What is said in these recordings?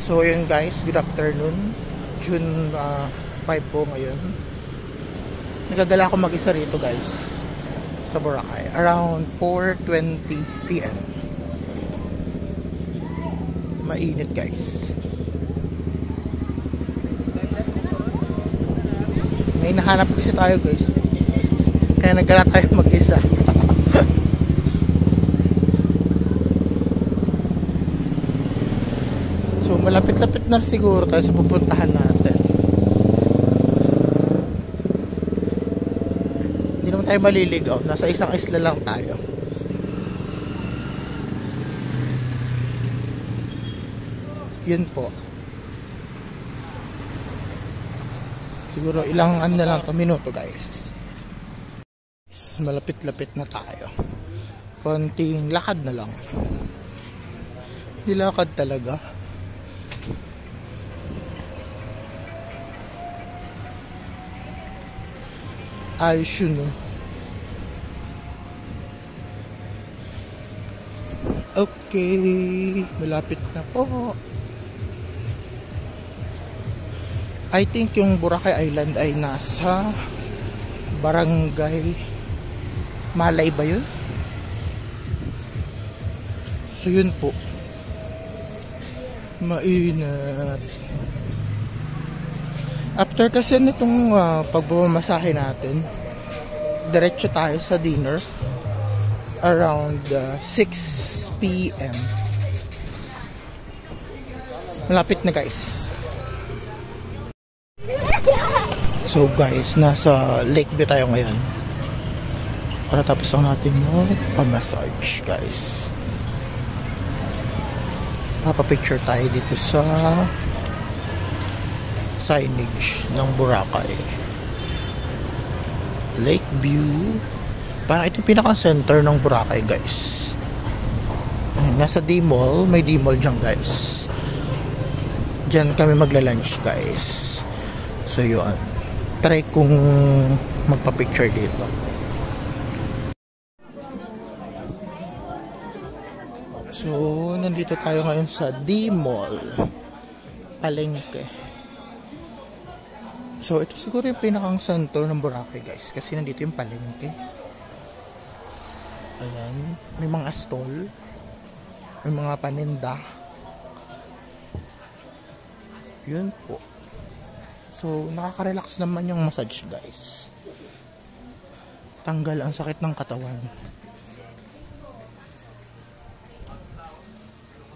So yun guys, good afternoon. June 5 po ngayon. Nagagala ako mag-isa rito guys sa Boracay around 4:20 PM. Mainit guys. May nahanap kasi tayo guys, kaya nagala tayo mag-isa. So malapit-lapit na siguro tayo sa pupuntahan natin. Hindi naman tayo maliligaw, nasa isang isla lang tayo. Yun po. Siguro ilang na lang to minuto guys. Malapit-lapit na tayo. Konting lakad na lang. Nilakad talaga. Ayos yun, no? Okay, malapit na po. I think yung Boracay Island ay nasa Barangay Malay ba yun? So yun po, mainat. After kasi nitong pagbabamasahe natin, diretso tayo sa dinner around 6 PM. Malapit na guys. So guys, nasa Lakeview tayo ngayon para tapos lang natin pamassage guys. Papapicture tayo dito sa signage ng Boracay Lakeview. Parang ito pinaka-center ng Boracay guys. Nasa D-Mall, may D-Mall dyan guys. Dyan kami magla-lunch guys. So yun, try kong magpa-picture dito. So nandito tayo ngayon sa D-Mall Palengke. So ito siguro yung pinakang center ng Boracay guys, kasi nandito yung palengke. Ayan, may mga stall, may mga paninda. Yun po. So nakaka-relax naman yung massage guys. Tanggal ang sakit ng katawan.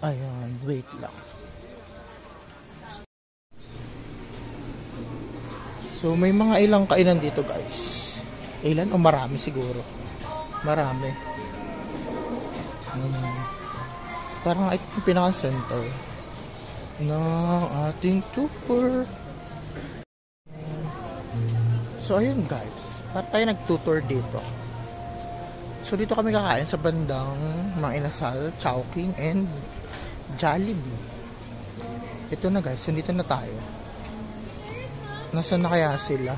Ayan, wait lang. So may mga ilang kainan dito guys. Ilan o marami siguro. Marami. Parang ito yung pinaka-center ng ating tour. So ayun guys, para tayo nag-tour dito. So dito kami kakain sa bandang Mang Inasal, Chowking and Jollibee. Ito na guys, nandito na tayo. Nasaan na kaya sila?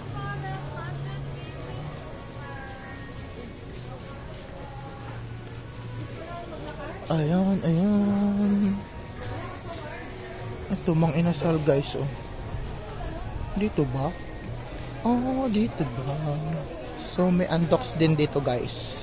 Ayan, ayan. Ito, Mang Inasal guys, oh. Dito ba? Oh, dito ba? So may undocs din dito guys.